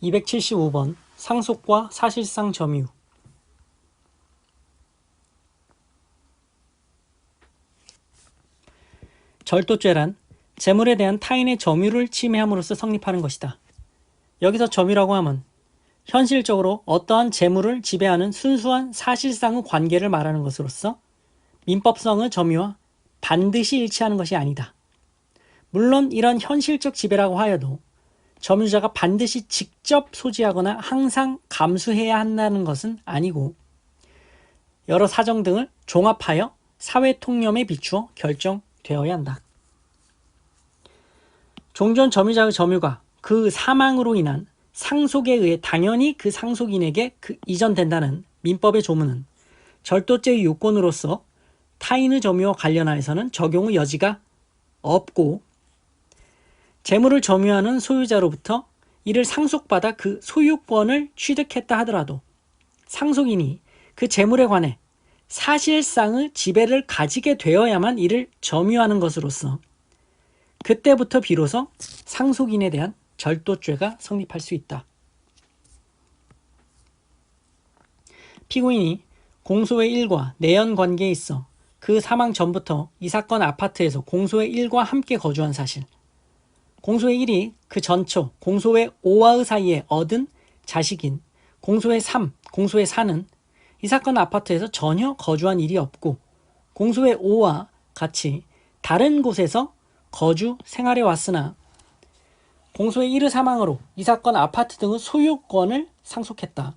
275번 상속과 사실상 점유. 절도죄란 재물에 대한 타인의 점유를 침해함으로써 성립하는 것이다. 여기서 점유라고 하면 현실적으로 어떠한 재물을 지배하는 순수한 사실상의 관계를 말하는 것으로서 민법성의 점유와 반드시 일치하는 것이 아니다. 물론 이런 현실적 지배라고 하여도 점유자가 반드시 직접 소지하거나 항상 감수해야 한다는 것은 아니고 여러 사정 등을 종합하여 사회 통념에 비추어 결정되어야 한다. 종전 점유자의 점유가 그 사망으로 인한 상속에 의해 당연히 그 상속인에게 이전된다는 민법의 조문은 절도죄의 요건으로서 타인의 점유와 관련하여서는 적용의 여지가 없고 재물을 점유하는 소유자로부터 이를 상속받아 그 소유권을 취득했다 하더라도 상속인이 그 재물에 관해 사실상의 지배를 가지게 되어야만 이를 점유하는 것으로서 그때부터 비로소 상속인에 대한 절도죄가 성립할 수 있다. 피고인이 공소의 1과 내연 관계에 있어 그 사망 전부터 이 사건 아파트에서 공소의 1과 함께 거주한 사실, 공소의 1이 그 전초 공소의 5와의 사이에 얻은 자식인 공소의 3, 공소의 4는 이 사건 아파트에서 전혀 거주한 일이 없고 공소의 5와 같이 다른 곳에서 거주 생활해 왔으나 공소의 1의 사망으로 이 사건 아파트 등의 소유권을 상속했다.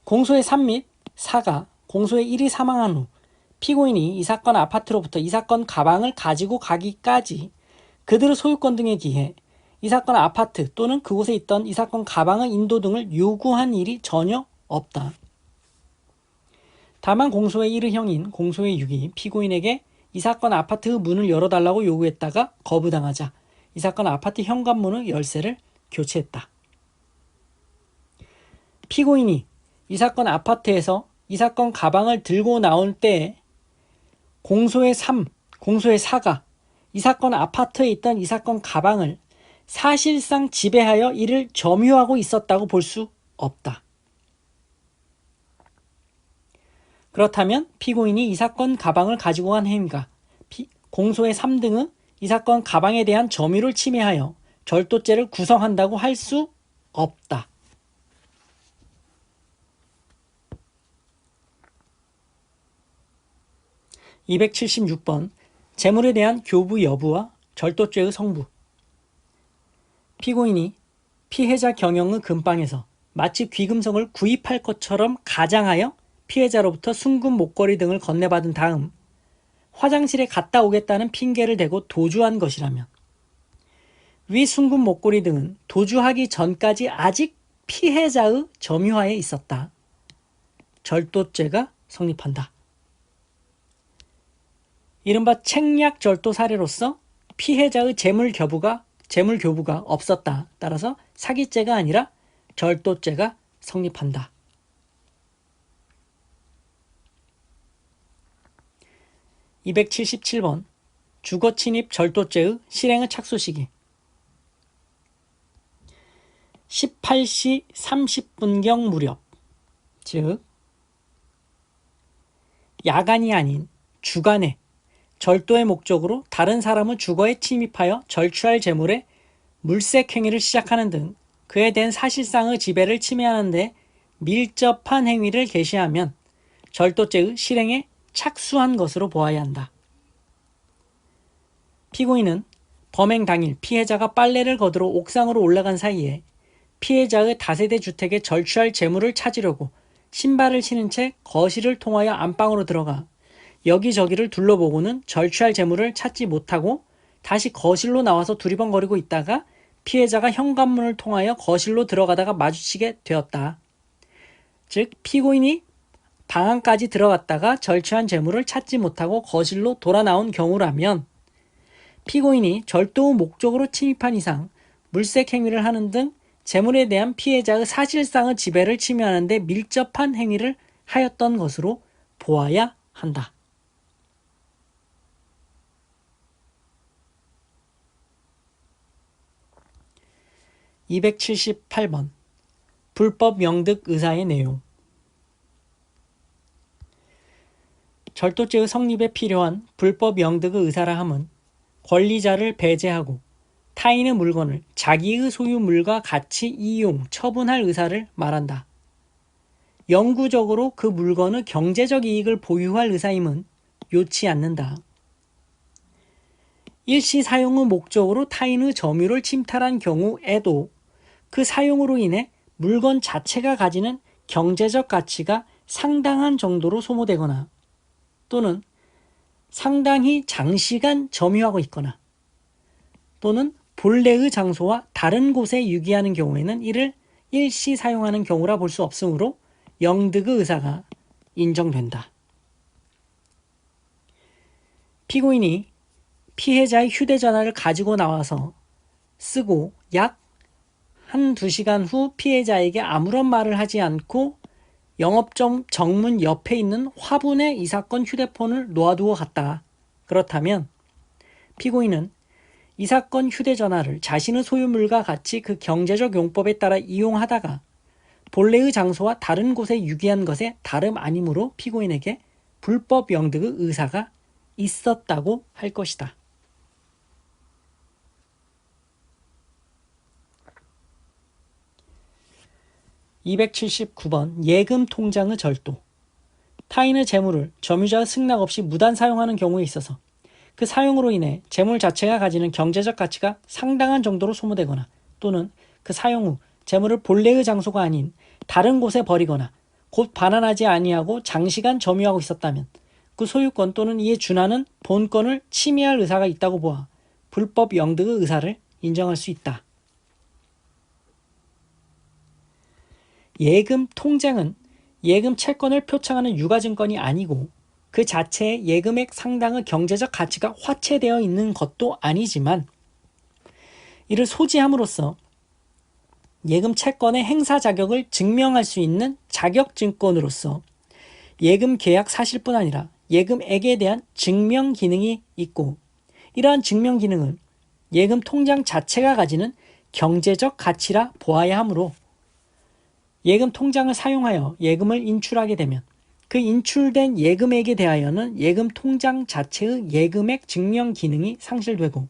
공소의 3 및 4가 공소의 1이 사망한 후 피고인이 이 사건 아파트로부터 이 사건 가방을 가지고 가기까지 그들의 소유권 등에 기해 이 사건 아파트 또는 그곳에 있던 이 사건 가방의 인도 등을 요구한 일이 전혀 없다. 다만 공소의 1의 형인 공소의 6이 피고인에게 이 사건 아파트의 문을 열어달라고 요구했다가 거부당하자 이 사건 아파트 현관문의 열쇠를 교체했다. 피고인이 이 사건 아파트에서 이 사건 가방을 들고 나올 때 공소의 3, 공소의 4가 이 사건 아파트에 있던 이 사건 가방을 사실상 지배하여 이를 점유하고 있었다고 볼 수 없다. 그렇다면 피고인이 이 사건 가방을 가지고 간 행위가 공소의 3 등의 이 사건 가방에 대한 점유를 침해하여 절도죄를 구성한다고 할 수 없다. (276번) 재물에 대한 교부 여부와 절도죄의 성부. 피고인이 피해자 경영의 금방에서 마치 귀금속을 구입할 것처럼 가장하여 피해자로부터 순금 목걸이 등을 건네받은 다음 화장실에 갔다 오겠다는 핑계를 대고 도주한 것이라면 위 순금 목걸이 등은 도주하기 전까지 아직 피해자의 점유하에 있었다. 절도죄가 성립한다. 이른바 책략 절도 사례로서 피해자의 재물 교부가 없었다. 따라서 사기죄가 아니라 절도죄가 성립한다. (277번) 주거침입 절도죄의 실행의 착수 시기. 18시 30분경 무렵, 즉 야간이 아닌 주간에 절도의 목적으로 다른 사람의 주거에 침입하여 절취할 재물에 물색 행위를 시작하는 등 그에 대한 사실상의 지배를 침해하는 데 밀접한 행위를 개시하면 절도죄의 실행에 착수한 것으로 보아야 한다. 피고인은 범행 당일 피해자가 빨래를 거두러 옥상으로 올라간 사이에 피해자의 다세대 주택에 절취할 재물을 찾으려고 신발을 신은 채 거실을 통하여 안방으로 들어가 여기저기를 둘러보고는 절취할 재물을 찾지 못하고 다시 거실로 나와서 두리번거리고 있다가 피해자가 현관문을 통하여 거실로 들어가다가 마주치게 되었다. 즉 피고인이 방 안까지 들어갔다가 절취한 재물을 찾지 못하고 거실로 돌아 나온 경우라면 피고인이 절도 목적으로 침입한 이상 물색 행위를 하는 등 재물에 대한 피해자의 사실상의 지배를 침해하는 데 밀접한 행위를 하였던 것으로 보아야 한다. 278번 불법 영득 의사의 내용. 절도죄의 성립에 필요한 불법 영득의 의사라 함은 권리자를 배제하고 타인의 물건을 자기의 소유물과 같이 이용, 처분할 의사를 말한다. 영구적으로 그 물건의 경제적 이익을 보유할 의사임은 요치 않는다. 일시 사용의 목적으로 타인의 점유를 침탈한 경우에도 그 사용으로 인해 물건 자체가 가지는 경제적 가치가 상당한 정도로 소모되거나 또는 상당히 장시간 점유하고 있거나 또는 본래의 장소와 다른 곳에 유기하는 경우에는 이를 일시 사용하는 경우라 볼 수 없으므로 영득의 의사가 인정된다. 피고인이 피해자의 휴대전화를 가지고 나와서 쓰고 약 1~2시간 후 피해자에게 아무런 말을 하지 않고 영업점 정문 옆에 있는 화분에 이 사건 휴대폰을 놓아두어 갔다. 그렇다면 피고인은 이 사건 휴대전화를 자신의 소유물과 같이 그 경제적 용법에 따라 이용하다가 본래의 장소와 다른 곳에 유기한 것에 다름 아니므로 피고인에게 불법 영득의 의사가 있었다고 할 것이다. (279번) 예금 통장의 절도. 타인의 재물을 점유자의 승낙 없이 무단 사용하는 경우에 있어서 그 사용으로 인해 재물 자체가 가지는 경제적 가치가 상당한 정도로 소모되거나 또는 그 사용 후 재물을 본래의 장소가 아닌 다른 곳에 버리거나 곧 반환하지 아니하고 장시간 점유하고 있었다면 그 소유권 또는 이에 준하는 본권을 침해할 의사가 있다고 보아 불법 영득의 의사를 인정할 수 있다. 예금 통장은 예금 채권을 표창하는 유가증권이 아니고 그 자체에 예금액 상당의 경제적 가치가 화체되어 있는 것도 아니지만 이를 소지함으로써 예금 채권의 행사 자격을 증명할 수 있는 자격증권으로서 예금 계약 사실뿐 아니라 예금액에 대한 증명 기능이 있고 이러한 증명 기능은 예금 통장 자체가 가지는 경제적 가치라 보아야 하므로 예금 통장을 사용하여 예금을 인출하게 되면 그 인출된 예금액에 대하여는 예금 통장 자체의 예금액 증명 기능이 상실되고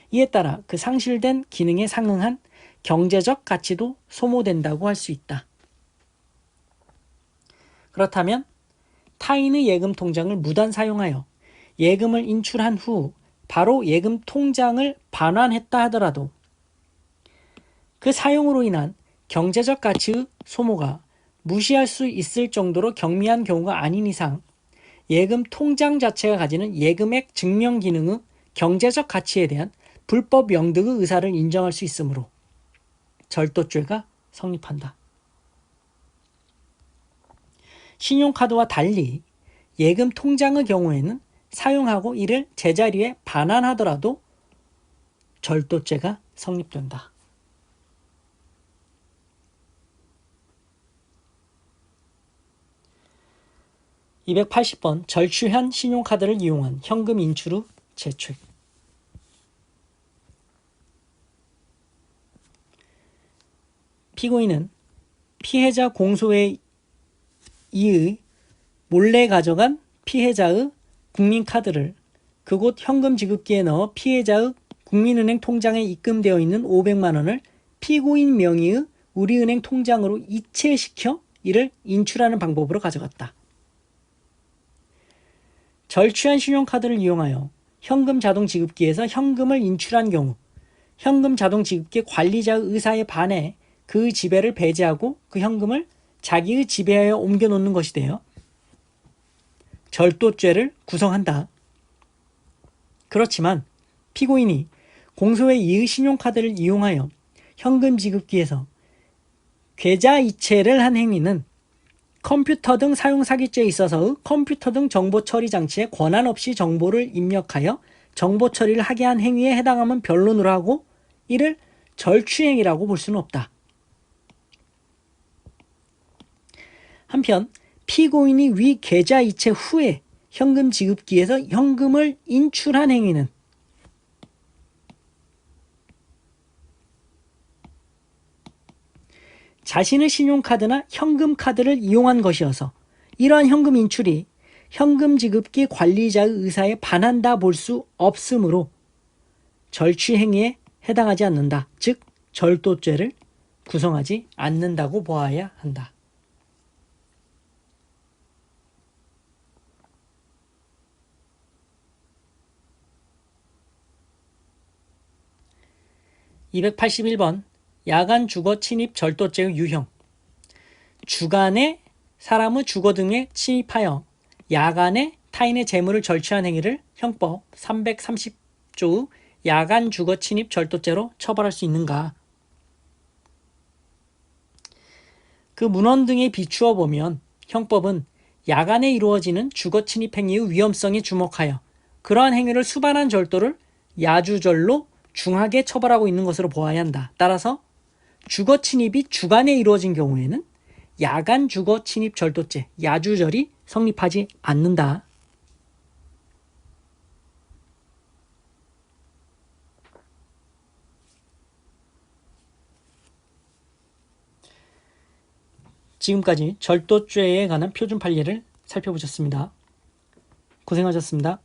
이에 따라 그 상실된 기능에 상응한 경제적 가치도 소모된다고 할 수 있다. 그렇다면 타인의 예금 통장을 무단 사용하여 예금을 인출한 후 바로 예금 통장을 반환했다 하더라도 그 사용으로 인한 경제적 가치의 소모가 무시할 수 있을 정도로 경미한 경우가 아닌 이상 예금 통장 자체가 가지는 예금액 증명 기능의 경제적 가치에 대한 불법 영득의 의사를 인정할 수 있으므로 절도죄가 성립한다. 신용카드와 달리 예금 통장의 경우에는 사용하고 이를 제자리에 반환하더라도 절도죄가 성립된다. (280번) 절취한 신용카드를 이용한 현금 인출 후 재취. 피고인은 피해자 공소에 의해 몰래 가져간 피해자의 국민카드를 그곳 현금 지급기에 넣어 피해자의 국민은행 통장에 입금되어 있는 500만 원을 피고인 명의의 우리은행 통장으로 이체시켜 이를 인출하는 방법으로 가져갔다. 절취한 신용카드를 이용하여 현금 자동 지급기에서 현금을 인출한 경우 현금 자동 지급기 관리자의 의사에 반해 그 지배를 배제하고 그 현금을 자기의 지배하에 옮겨놓는 것이 되어 절도죄를 구성한다. 그렇지만 피고인이 공소에 의해 신용카드를 이용하여 현금 지급기에서 계좌 이체를 한 행위는 컴퓨터 등 사용 사기죄에 있어서의 컴퓨터 등 정보 처리 장치에 권한 없이 정보를 입력하여 정보 처리를 하게 한 행위에 해당하면 변론으로 하고 이를 절취행위라고 볼 수는 없다. 한편 피고인이 위 계좌 이체 후에 현금 지급기에서 현금을 인출한 행위는 자신의 신용카드나 현금카드를 이용한 것이어서 이러한 현금 인출이 현금 지급기 관리자의 의사에 반한다 볼 수 없으므로 절취 행위에 해당하지 않는다. 즉 절도죄를 구성하지 않는다고 보아야 한다. (281번) 야간 주거 침입 절도죄의 유형. 주간에 사람의 주거 등에 침입하여 야간에 타인의 재물을 절취한 행위를 형법 330조의 야간 주거 침입 절도죄로 처벌할 수 있는가? 그 문헌 등에 비추어 보면 형법은 야간에 이루어지는 주거 침입 행위의 위험성에 주목하여 그러한 행위를 수반한 절도를 야주절로 중하게 처벌하고 있는 것으로 보아야 한다. 따라서 주거 침입이 주간에 이루어진 경우에는 야간 주거 침입 절도죄, 야주절이 성립하지 않는다. 지금까지 절도죄에 관한 표준 판례를 살펴보셨습니다. 고생하셨습니다.